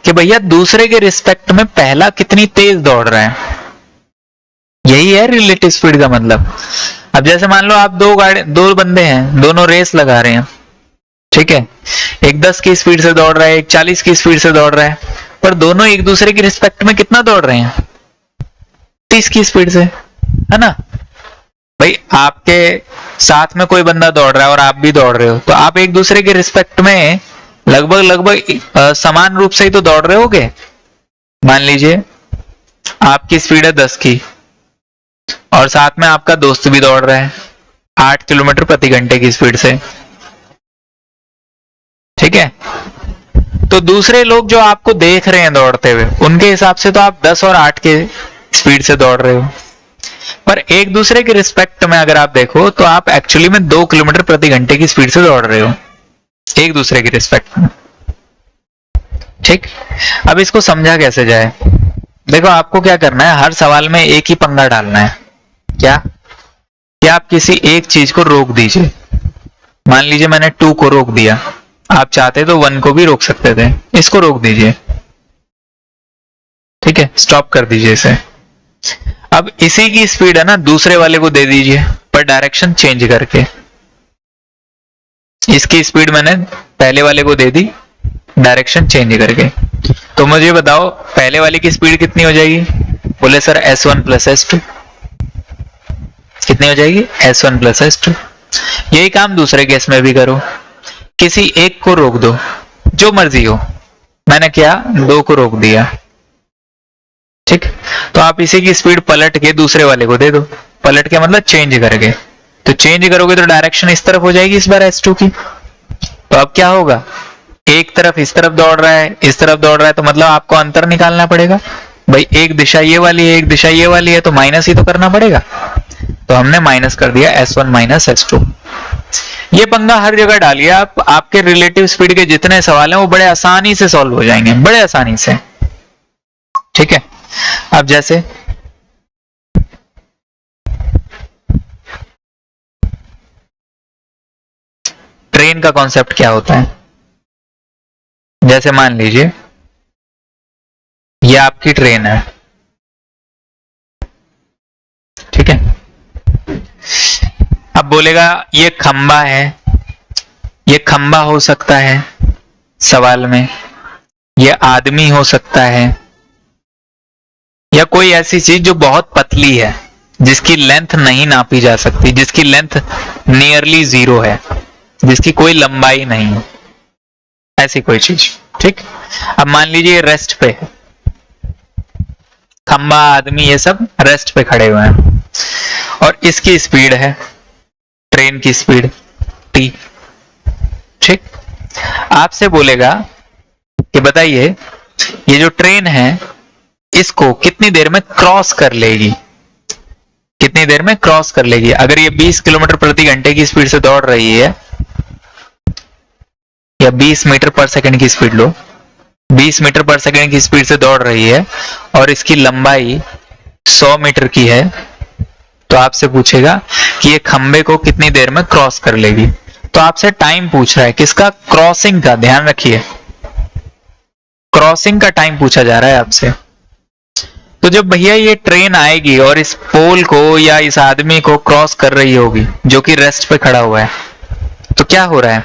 कि भैया दूसरे के रिस्पेक्ट में पहला कितनी तेज दौड़ रहा है, यही है रिलेटिव स्पीड का मतलब। अब जैसे मान लो आप दो बंदे हैं, दोनों रेस लगा रहे हैं, ठीक है? एक 10 की स्पीड से दौड़ रहा है, एक 40 की स्पीड से दौड़ रहा है, पर दोनों एक दूसरे के रिस्पेक्ट में कितना दौड़ रहे हैं? 30 की स्पीड से, है ना? भाई आपके साथ में कोई बंदा दौड़ रहा है और आप भी दौड़ रहे हो, तो आप एक दूसरे के रिस्पेक्ट में लगभग समान रूप से ही तो दौड़ रहे होगे। मान लीजिए आपकी स्पीड है 10 की और साथ में आपका दोस्त भी दौड़ रहा है 8 किलोमीटर प्रति घंटे की स्पीड से, ठीक है? तो दूसरे लोग जो आपको देख रहे हैं दौड़ते हुए, उनके हिसाब से तो आप 10 और 8 के स्पीड से दौड़ रहे हो, पर एक दूसरे के रिस्पेक्ट में अगर आप देखो तो आप एक्चुअली में 2 किलोमीटर प्रति घंटे की स्पीड से दौड़ रहे हो एक दूसरे के रिस्पेक्ट में, ठीक? अब इसको समझा कैसे जाए? देखो आपको क्या करना है, हर सवाल में एक ही पंगा डालना है। क्या कि आप किसी एक चीज को रोक दीजिए। मान लीजिए मैंने 2 को रोक दिया, आप चाहते तो 1 को भी रोक सकते थे, इसको रोक दीजिए, ठीक है? स्टॉप कर दीजिए इसे। अब इसी की स्पीड है ना दूसरे वाले को दे दीजिए, पर डायरेक्शन चेंज करके। इसकी स्पीड मैंने पहले वाले को दे दी, डायरेक्शन चेंज करके। तो मुझे बताओ पहले वाले की स्पीड कितनी हो जाएगी? बोले सर S1 प्लस S2। कितनी हो जाएगी? S1 plus S2। यही काम दूसरे केस में भी करो, किसी एक को रोक दो, जो मर्जी हो। मैंने क्या 2 को रोक दिया, ठीक? तो आप इसी की स्पीड पलट के दूसरे वाले को दे दो, पलट के मतलब चेंज करके। तो चेंज करोगे तो डायरेक्शन इस तरफ हो जाएगी इस बार S2 की। तो अब क्या होगा? एक तरफ इस तरफ दौड़ रहा है, इस तरफ दौड़ रहा है, तो मतलब आपको अंतर निकालना पड़ेगा। भाई एक दिशा ये वाली है, एक दिशा ये वाली है, तो माइनस ही तो करना पड़ेगा। तो हमने माइनस कर दिया S1 माइनस S2। ये पंगा हर जगह डालिए आप, आपके रिलेटिव स्पीड के जितने सवाल हैं वो बड़े आसानी से सॉल्व हो जाएंगे, बड़े आसानी से, ठीक है? अब जैसे ट्रेन का कॉन्सेप्ट क्या होता है? जैसे मान लीजिए ये आपकी ट्रेन है, ठीक है? अब बोलेगा ये खंबा है, ये खंबा हो सकता है सवाल में, ये आदमी हो सकता है, या कोई ऐसी चीज जो बहुत पतली है, जिसकी लेंथ नहीं नापी जा सकती, जिसकी लेंथ नियरली 0 है, जिसकी कोई लंबाई नहीं है, ऐसी कोई चीज, ठीक? अब मान लीजिए रेस्ट पे है, खंबा आदमी ये सब रेस्ट पे खड़े हुए हैं और इसकी स्पीड है ट्रेन की स्पीड t, ठीक? आपसे बोलेगा कि बताइए ये जो ट्रेन है इसको कितनी देर में क्रॉस कर लेगी, कितनी देर में क्रॉस कर लेगी। अगर ये 20 किलोमीटर प्रति घंटे की स्पीड से दौड़ रही है, या 20 मीटर पर सेकंड की स्पीड लो, 20 मीटर पर सेकंड की स्पीड से दौड़ रही है और इसकी लंबाई 100 मीटर की है, तो आपसे पूछेगा कि ये खंबे को कितनी देर में क्रॉस कर लेगी। तो आपसे टाइम पूछ रहा है किसका, क्रॉसिंग का। ध्यान रखिए क्रॉसिंग का टाइम पूछा जा रहा है आपसे। तो जब भैया ये ट्रेन आएगी और इस पोल को या इस आदमी को क्रॉस कर रही होगी जो कि रेस्ट पे खड़ा हुआ है, तो क्या हो रहा है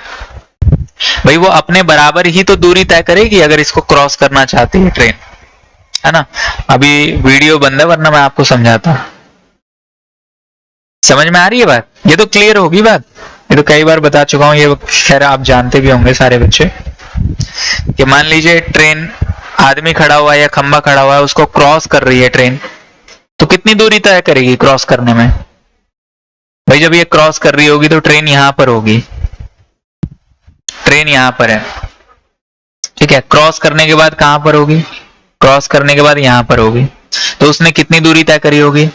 भाई, वो अपने बराबर ही तो दूरी तय करेगी अगर इसको क्रॉस करना चाहती है ट्रेन, है ना। अभी वीडियो बंद है वरना मैं आपको समझाता हूं। समझ में आ रही है बात, ये तो क्लियर होगी बात, ये तो कई बार बता चुका हूं, ये खैर आप जानते भी होंगे सारे बच्चे। कि मान लीजिए ट्रेन, आदमी खड़ा हुआ है या खंबा खड़ा हुआ है, उसको क्रॉस कर रही है ट्रेन, तो कितनी दूरी तय करेगी क्रॉस करने में भाई। जब ये क्रॉस कर रही होगी तो ट्रेन यहां पर होगी, ट्रेन यहां पर है, ठीक है। क्रॉस करने के बाद कहां पर होगी, क्रॉस करने के बाद यहां पर होगी। तो उसने कितनी दूरी तय करी होगी,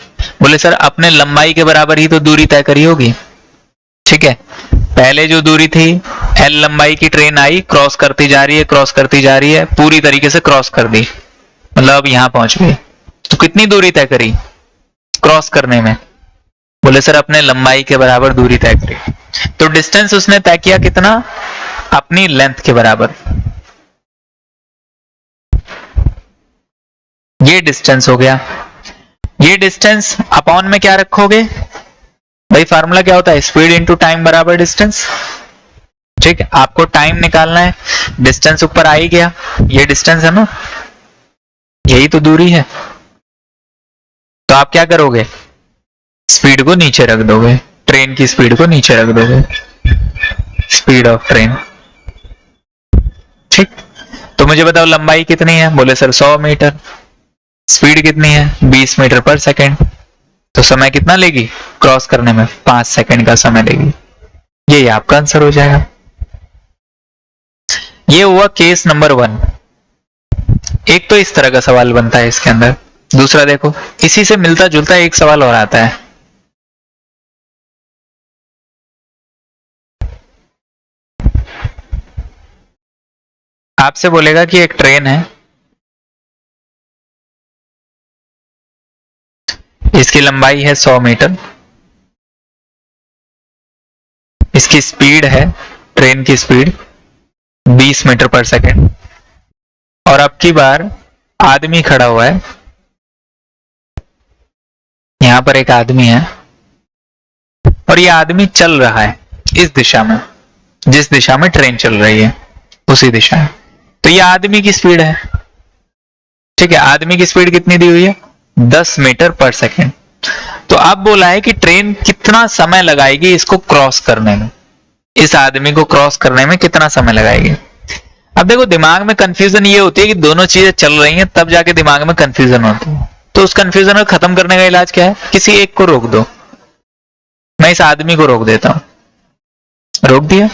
बोले सर अपने लंबाई के बराबर ही तो दूरी तय करी होगी, ठीक है। पहले जो दूरी थी एल लंबाई की ट्रेन आई, क्रॉस करती जा रही है, क्रॉस करती जा रही है, पूरी तरीके से क्रॉस कर दी, मतलब अब यहां पहुंच गई। तो कितनी दूरी तय करी क्रॉस करने में, बोले सर अपने लंबाई के बराबर दूरी तय करी। तो डिस्टेंस उसने तय किया कितना, अपनी लेंथ के बराबर। ये डिस्टेंस हो गया। ये डिस्टेंस अपॉन में क्या रखोगे भाई, फार्मूला क्या होता है, स्पीड इंटू टाइम बराबर डिस्टेंस, ठीक है। आपको टाइम निकालना है, डिस्टेंस ऊपर आ ही गया, ये डिस्टेंस है ना, यही तो दूरी है। तो आप क्या करोगे, स्पीड को नीचे रख दोगे, ट्रेन की स्पीड को नीचे रख दोगे, स्पीड ऑफ ट्रेन, ठीक। तो मुझे बताओ लंबाई कितनी है, बोले सर 100 मीटर, स्पीड कितनी है 20 मीटर पर सेकेंड, तो समय कितना लेगी क्रॉस करने में, 5 सेकेंड का समय लेगी। ये आपका आंसर हो जाएगा। ये हुआ केस नंबर 1। एक तो इस तरह का सवाल बनता है इसके अंदर। दूसरा देखो, इसी से मिलता जुलता एक सवाल और आता है। आपसे बोलेगा कि एक ट्रेन है, इसकी लंबाई है 100 मीटर, इसकी स्पीड है, ट्रेन की स्पीड 20 मीटर पर सेकेंड, और अब की बार आदमी खड़ा हुआ है, यहां पर एक आदमी है और ये आदमी चल रहा है इस दिशा में, जिस दिशा में ट्रेन चल रही है उसी दिशा में। तो ये आदमी की स्पीड है, ठीक है। आदमी की स्पीड कितनी दी हुई है, 10 मीटर पर सेकेंड। तो अब बोला है कि ट्रेन कितना समय लगाएगी इसको क्रॉस करने में, इस आदमी को क्रॉस करने में कितना समय लगाएगी। अब देखो दिमाग में कंफ्यूजन ये होती है कि दोनों चीजें चल रही हैं, तब जाके दिमाग में कंफ्यूजन होती है। तो उस कंफ्यूजन को खत्म करने का इलाज क्या है, किसी एक को रोक दो। मैं इस आदमी को रोक देता हूं, रोक दिया।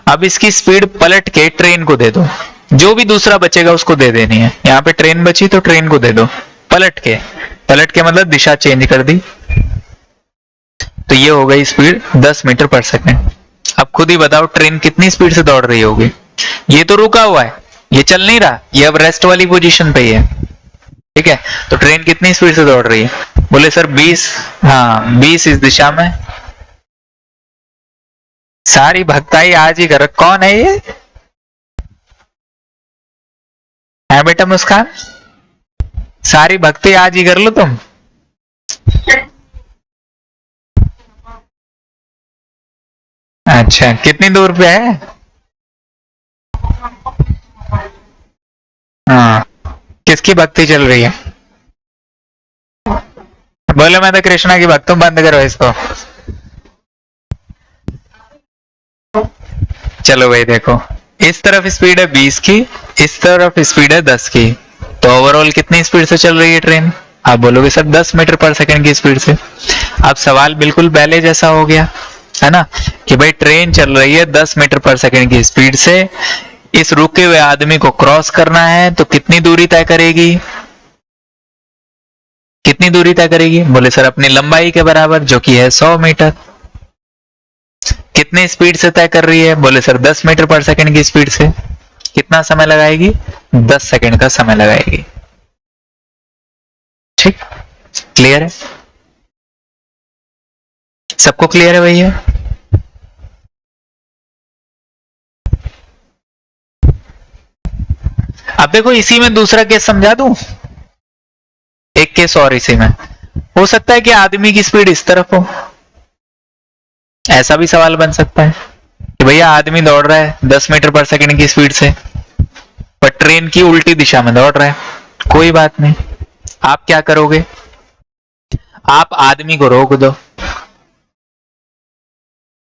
अब इसकी स्पीड पलट के ट्रेन को दे दो, जो भी दूसरा बचेगा उसको दे देनी है। यहां पे ट्रेन बची तो ट्रेन को दे दो, पलट के मतलब दिशा चेंज कर दी। तो ये हो गई स्पीड 10 मीटर पर सेकेंड। अब खुद ही बताओ ट्रेन कितनी स्पीड से दौड़ रही होगी। ये तो रुका हुआ है, ये चल नहीं रहा, ये अब रेस्ट वाली पोजीशन पे ही है, ठीक है। तो ट्रेन कितनी स्पीड से दौड़ रही है, बोले सर 20, हाँ 20 इस दिशा में। सारी भक्ताई आज ही कर, कौन है ये, है बेटा मुस्कान, सारी भक्ति आज ही कर लो तुम। अच्छा कितनी दूर पे है, हाँ किसकी भक्ति चल रही है, बोले मैं तो कृष्णा की भक्त हूं, बंद करो इसको। चलो भाई देखो, इस तरफ स्पीड है 20 की, इस तरफ स्पीड है 10 की, तो ओवरऑल कितनी स्पीड से चल रही है ट्रेन। आप बोलोगे सर 10 मीटर पर सेकंड की स्पीड से। अब सवाल बिल्कुल पहले जैसा हो गया, है ना, कि भाई ट्रेन चल रही है 10 मीटर पर सेकंड की स्पीड से, इस रुके हुए आदमी को क्रॉस करना है तो कितनी दूरी तय करेगी, कितनी दूरी तय करेगी? बोले सर अपनी लंबाई के बराबर, जो कि है 100 मीटर। कितनी स्पीड से तय कर रही है? बोले सर 10 मीटर पर सेकंड की स्पीड से। कितना समय लगाएगी? 10 सेकंड का समय लगाएगी। ठीक, क्लियर है? सबको क्लियर है भैया? अब देखो इसी में दूसरा केस समझा दूं, एक केस और इसी में। हो सकता है कि आदमी की स्पीड इस तरफ हो, ऐसा भी सवाल बन सकता है कि भैया आदमी दौड़ रहा है 10 मीटर पर सेकंड की स्पीड से, पर ट्रेन की उल्टी दिशा में दौड़ रहा है। कोई बात नहीं, आप क्या करोगे? आप आदमी को रोक दो।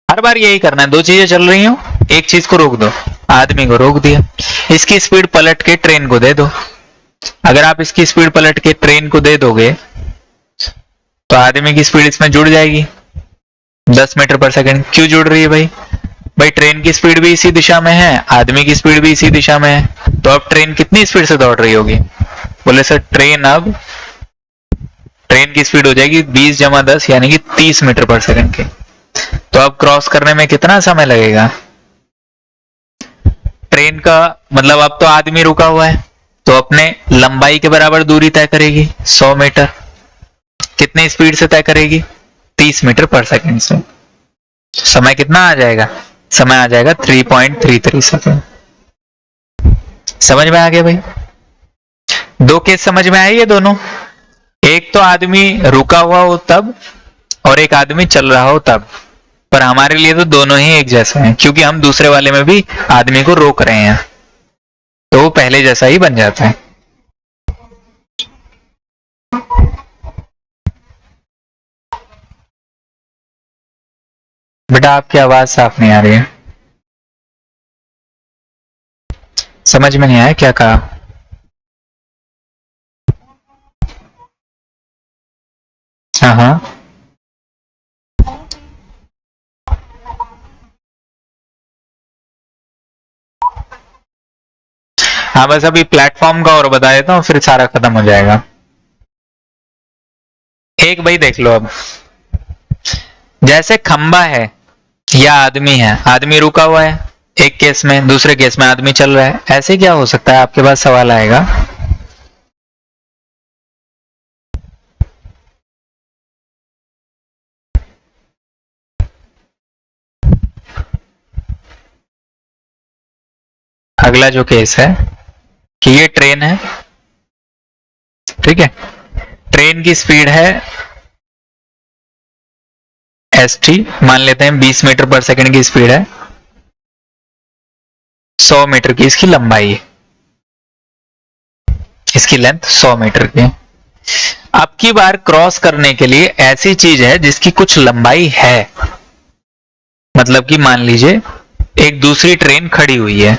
हर बार यही करना है, दो चीजें चल रही हो, एक चीज को रोक दो। आदमी को रोक दिया, इसकी स्पीड पलट के ट्रेन को दे दो। अगर आप इसकी स्पीड पलट के ट्रेन को दे दोगे तो आदमी की स्पीड इसमें जुड़ जाएगी 10 मीटर पर सेकंड। क्यों जुड़ रही है भाई? भाई ट्रेन की स्पीड भी इसी दिशा में है, आदमी की स्पीड भी इसी दिशा में है, तो अब ट्रेन कितनी स्पीड से दौड़ रही होगी? बोले सर ट्रेन की स्पीड हो जाएगी 20 जमा 10 यानी कि 30 मीटर पर सेकंड की। तो अब क्रॉस करने में कितना समय लगेगा? ट्रेन का मतलब अब तो आदमी रुका हुआ है, तो अपने लंबाई के बराबर दूरी तय करेगी 100 मीटर। कितनी स्पीड से तय करेगी? 30 मीटर पर सेकंड से। समय कितना आ जाएगा? समय आ जाएगा 3.33 सेकंड। समझ में आ गया भाई? दो केस समझ में आए ये दोनों, एक तो आदमी रुका हुआ हो तब, और एक आदमी चल रहा हो तब। पर हमारे लिए तो दोनों ही एक जैसे हैं, क्योंकि हम दूसरे वाले में भी आदमी को रोक रहे हैं, तो वो पहले जैसा ही बन जाता है। बेटा आपकी आवाज साफ नहीं आ रही है, समझ में नहीं आया क्या कहा? हाँ हाँ, हाँ बस अभी प्लेटफॉर्म का और बता देता हूँ, फिर सारा खत्म हो जाएगा। एक भाई देख लो, अब जैसे खंबा है या आदमी है, आदमी रुका हुआ है एक केस में, दूसरे केस में आदमी चल रहा है, ऐसे क्या हो सकता है? आपके पास सवाल आएगा। अगला जो केस है कि ये ट्रेन है, ठीक है, ट्रेन की स्पीड है st, मान लेते हैं 20 मीटर पर सेकंड की स्पीड है, 100 मीटर की इसकी लंबाई है, इसकी लेंथ 100 मीटर की है। अब की बार क्रॉस करने के लिए ऐसी चीज है जिसकी कुछ लंबाई है, मतलब कि मान लीजिए एक दूसरी ट्रेन खड़ी हुई है,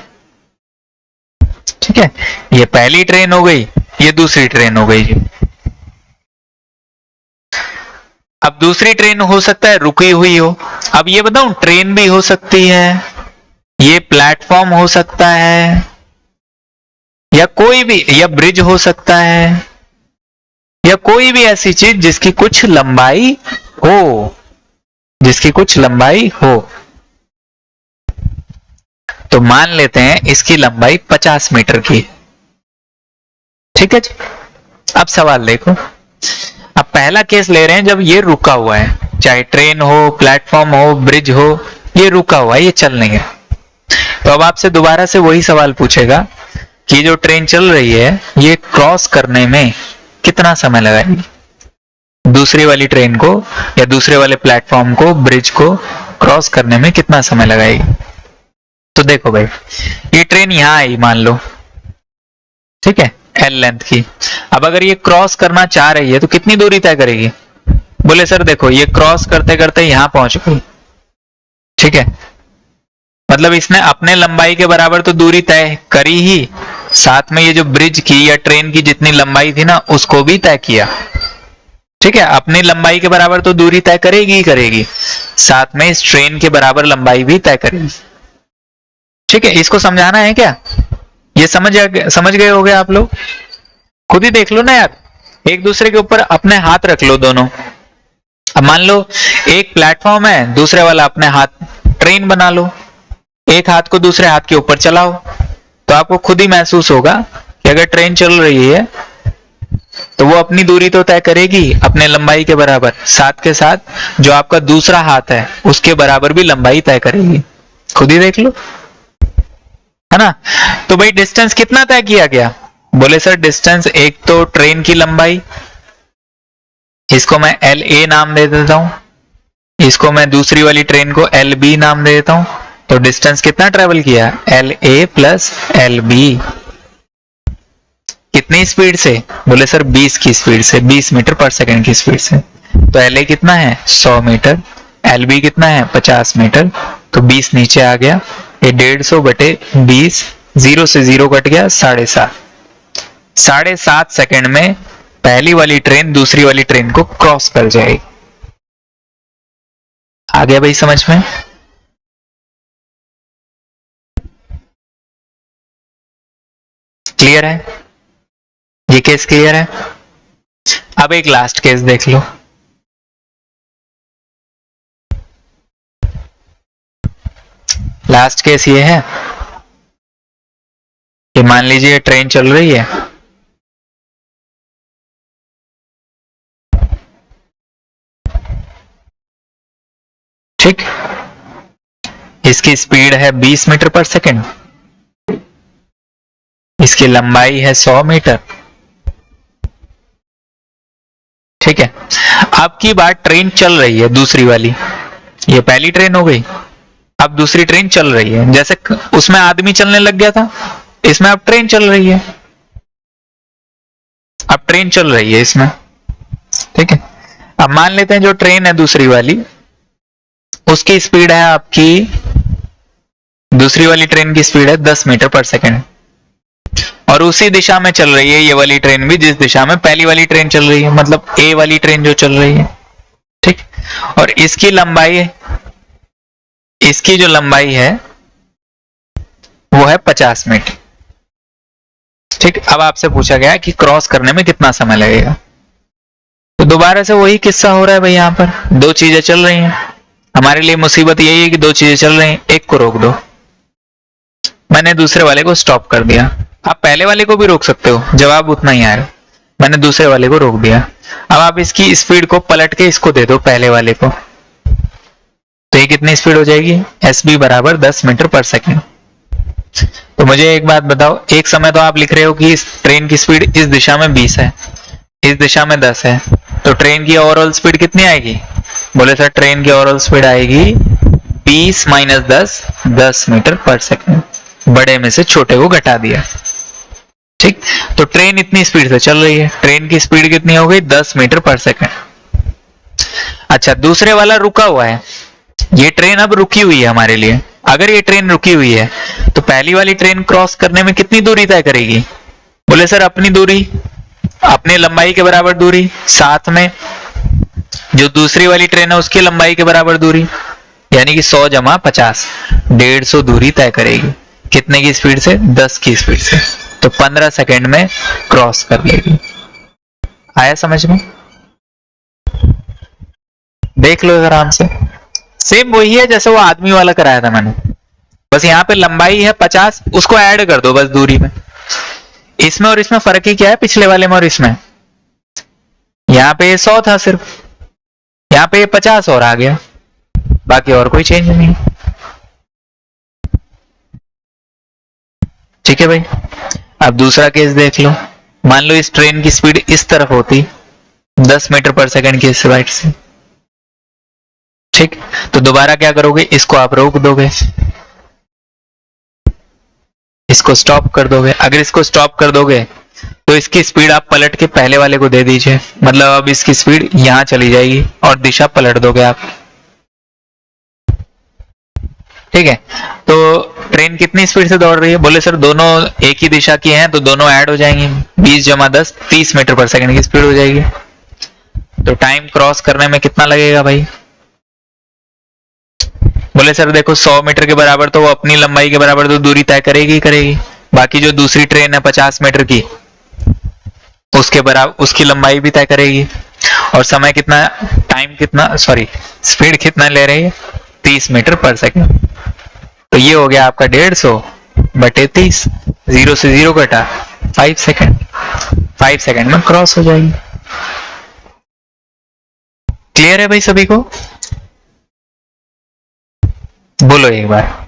ठीक है, ये पहली ट्रेन हो गई, ये दूसरी ट्रेन हो गई। अब दूसरी ट्रेन हो सकता है रुकी हुई हो, अब ये बताऊं ट्रेन भी हो सकती है, ये प्लेटफॉर्म हो सकता है, या कोई भी, या ब्रिज हो सकता है, या कोई भी ऐसी चीज जिसकी कुछ लंबाई हो, जिसकी कुछ लंबाई हो। तो मान लेते हैं इसकी लंबाई 50 मीटर की, ठीक है जी। अब सवाल देखो, अब पहला केस ले रहे हैं जब ये रुका हुआ है, चाहे ट्रेन हो, प्लेटफॉर्म हो, ब्रिज हो, ये रुका हुआ है, ये चल नहीं है। तो अब आपसे दोबारा से वही सवाल पूछेगा कि जो ट्रेन चल रही है ये क्रॉस करने में कितना समय लगाएगी, दूसरी वाली ट्रेन को या दूसरे वाले प्लेटफॉर्म को, ब्रिज को क्रॉस करने में कितना समय लगाएगी। तो देखो भाई, ये ट्रेन यहां आई मान लो, ठीक है, एल लेंथ की। अब अगर ये क्रॉस करना चाह रही है तो कितनी दूरी तय करेगी? बोले सर देखो ये क्रॉस करते करते यहां पहुंच गई, ठीक है, मतलब इसने अपने लंबाई के बराबर तो दूरी तय करी ही, साथ में ये जो ब्रिज की या ट्रेन की जितनी लंबाई थी ना उसको भी तय किया। ठीक है, अपनी लंबाई के बराबर तो दूरी तय करेगी ही करेगी, साथ में इस ट्रेन के बराबर लंबाई भी तय करेगी। ठीक है, इसको समझाना है क्या? ये समझ गए होगे आप लोग? खुद ही देख लो ना यार, एक दूसरे के ऊपर अपने हाथ रख लो दोनों। अब मान लो एक प्लेटफॉर्म है, दूसरे वाला अपने हाथ ट्रेन बना लो, एक हाथ को दूसरे हाथ के ऊपर चलाओ, तो आपको खुद ही महसूस होगा कि अगर ट्रेन चल रही है तो वो अपनी दूरी तो तय करेगी अपने लंबाई के बराबर, साथ के साथ जो आपका दूसरा हाथ है उसके बराबर भी लंबाई तय करेगी। खुद ही देख लो, है ना? तो भाई डिस्टेंस कितना तय किया गया? बोले सर डिस्टेंस एक तो ट्रेन की लंबाई, इसको मैं एल ए नाम दे देता हूं, इसको मैं दूसरी वाली ट्रेन को एल बी नाम दे देता हूं। तो डिस्टेंस कितना ट्रेवल किया? L A plus L B. कितनी स्पीड से? बोले सर 20 की स्पीड से, 20 मीटर पर सेकंड की स्पीड से। तो एल ए कितना है? 100 मीटर। एल बी कितना है? 50 मीटर। तो 20 नीचे आ गया, ये 150 बटे 20, 0 से 0 कट गया, 7.5। 7.5 सेकंड में पहली वाली ट्रेन दूसरी वाली ट्रेन को क्रॉस कर जाएगी। आ गया भाई समझ में? क्लियर है? ये केस क्लियर है? अब एक लास्ट केस देख लो। लास्ट केस ये है कि मान लीजिए ट्रेन चल रही है, ठीक, इसकी स्पीड है 20 मीटर पर सेकंड, इसकी लंबाई है 100 मीटर। ठीक है, अब की बार ट्रेन चल रही है दूसरी वाली, ये पहली ट्रेन हो गई, अब दूसरी ट्रेन चल रही है। जैसे उसमें आदमी चलने लग गया था, इसमें अब ट्रेन चल रही है, अब ट्रेन चल रही है इसमें। ठीक है, अब मान लेते हैं जो ट्रेन है दूसरी वाली, उसकी स्पीड है आपकी, दूसरी वाली ट्रेन की स्पीड है 10 मीटर पर सेकंड, और उसी दिशा में चल रही है ये वाली ट्रेन भी जिस दिशा में पहली वाली ट्रेन चल रही है, मतलब ए वाली ट्रेन जो चल रही है। ठीक, और इसकी लंबाई, इसकी जो लंबाई है वो है 50 मीटर। ठीक, अब आपसे पूछा गया कि क्रॉस करने में कितना समय लगेगा। तो दोबारा से वही किस्सा हो रहा है भाई, यहां पर दो चीजें चल रही हैं। हमारे लिए मुसीबत यही है कि दो चीजें चल रही हैं, एक को रोक दो। मैंने दूसरे वाले को स्टॉप कर दिया, आप पहले वाले को भी रोक सकते हो, जवाब उतना ही आएगा। मैंने दूसरे वाले को रोक दिया, अब आप इसकी स्पीड को पलट के इसको दे दो पहले वाले को, तो ये कितनी स्पीड हो जाएगी? एस बी बराबर 10 मीटर पर सेकंड। तो मुझे एक बात बताओ, एक समय तो आप लिख रहे हो कि इस ट्रेन की स्पीड इस दिशा में 20 है, इस दिशा में 10 है, तो ट्रेन की ओवरऑल स्पीड कितनी आएगी? बोले सर ट्रेन की ओवरऑल स्पीड आएगी 20 माइनस 10, 10 मीटर पर सेकंड। बड़े में से छोटे को घटा दिया। ठीक, तो ट्रेन इतनी स्पीड से चल रही है, ट्रेन की स्पीड कितनी हो गई? 10 मीटर पर सेकंड। अच्छा, दूसरे वाला रुका हुआ है, ये ट्रेन अब रुकी हुई है हमारे लिए। अगर ये ट्रेन रुकी हुई है तो पहली वाली ट्रेन क्रॉस करने में कितनी दूरी तय करेगी? बोले सर अपनी दूरी, अपने लंबाई के बराबर दूरी, साथ में जो दूसरी वाली ट्रेन है उसकी लंबाई के बराबर दूरी, यानी कि 100 जमा 50, 150 दूरी तय करेगी। कितने की स्पीड से? 10 की स्पीड से। तो 15 सेकंड में क्रॉस कर लेगी। आया समझ में? देख लो आराम से, सेम वही है जैसे वो आदमी वाला कराया था मैंने, बस यहाँ पे लंबाई है 50, उसको ऐड कर दो बस दूरी में। इसमें और इसमें फर्क ही क्या है पिछले वाले में और इसमें? यहाँ पे 100 था सिर्फ, यहाँ पे 50 और आ गया, बाकी और कोई चेंज नहीं। ठीक है भाई, अब दूसरा केस देख लो। मान लो इस ट्रेन की स्पीड इस तरफ होती 10 मीटर पर सेकंड की स्पीड से। ठीक, तो दोबारा क्या करोगे? इसको आप रोक दोगे, इसको स्टॉप कर दोगे। अगर इसको स्टॉप कर दोगे तो इसकी स्पीड आप पलट के पहले वाले को दे दीजिए, मतलब अब इसकी स्पीड यहां चली जाएगी और दिशा पलट दोगे आप। ठीक है, तो ट्रेन कितनी स्पीड से दौड़ रही है? बोले सर दोनों एक ही दिशा की हैं तो दोनों ऐड हो जाएंगे, 20 जमा 10, 30 मीटर पर सेकंड की स्पीड हो जाएगी। तो टाइम क्रॉस करने में कितना लगेगा भाई? बोले सर देखो 100 मीटर के बराबर तो वो अपनी लंबाई के बराबर तो दूरी तय करेगी करेगी, बाकी जो दूसरी ट्रेन है 50 मीटर की उसके बराबर उसकी लंबाई भी तय करेगी। और समय कितना, टाइम कितना, सॉरी स्पीड कितना ले रही है? 30 मीटर पर सेकंड। तो ये हो गया आपका 150 बटे 30, 0 से 0 कटा 5 सेकंड, 5 सेकंड में क्रॉस हो जाएगी। क्लियर है भाई सभी को? बोलो एक बार।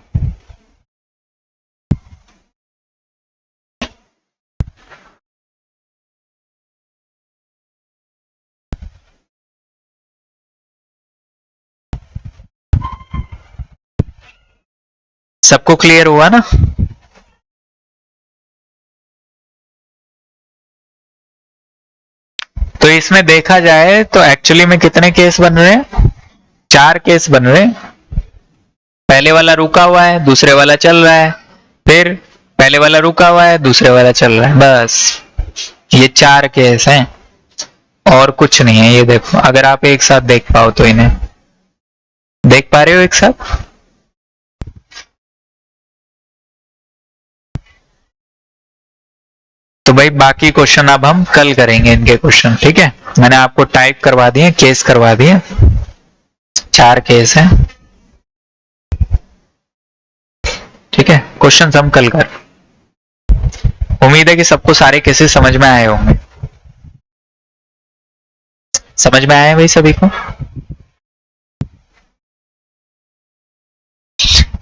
सबको क्लियर हुआ ना? तो इसमें देखा जाए तो एक्चुअली में कितने केस बन रहे हैं? 4 केस बन रहे हैं। पहले वाला रुका हुआ है, दूसरे वाला चल रहा है, फिर पहले वाला रुका हुआ है, दूसरे वाला चल रहा है, बस ये 4 केस हैं और कुछ नहीं है। ये देखो, अगर आप एक साथ देख पाओ तो इन्हें देख पा रहे हो एक साथ? तो भाई बाकी क्वेश्चन अब हम कल करेंगे इनके क्वेश्चन, ठीक है? मैंने आपको टाइप करवा दिए, केस करवा दिए, 4 केस हैं, ठीक है? क्वेश्चन हम कल कर, उम्मीद है कि सबको सारे केसेस समझ में आए होंगे। समझ में आए भाई सभी को?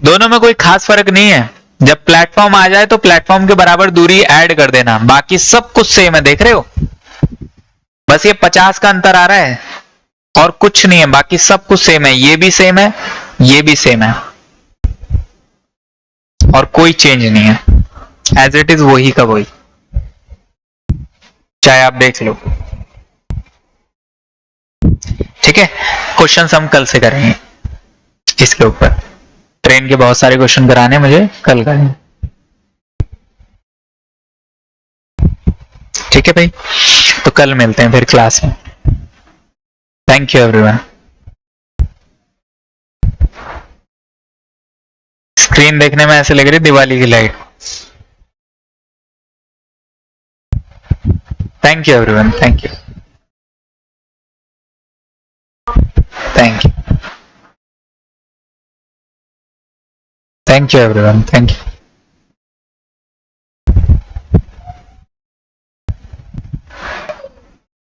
दोनों में कोई खास फर्क नहीं है। जब प्लेटफॉर्म आ जाए तो प्लेटफॉर्म के बराबर दूरी ऐड कर देना, बाकी सब कुछ सेम है, देख रहे हो? बस ये 50 का अंतर आ रहा है और कुछ नहीं है, बाकी सब कुछ सेम है। ये भी सेम है, ये भी सेम है और कोई चेंज नहीं है, एज इट इज वही का वही, चाहे आप देख लो, ठीक है? क्वेश्चन हम कल से करेंगे इसके ऊपर। ट्रेन के बहुत सारे क्वेश्चन कराने मुझे कल करेंगे, ठीक है भाई? तो कल मिलते हैं फिर क्लास में। Thank you everyone. स्क्रीन देखने में ऐसे लग रही है दिवाली की light. Thank you everyone, thank you, thank you, thank you everyone, thank you.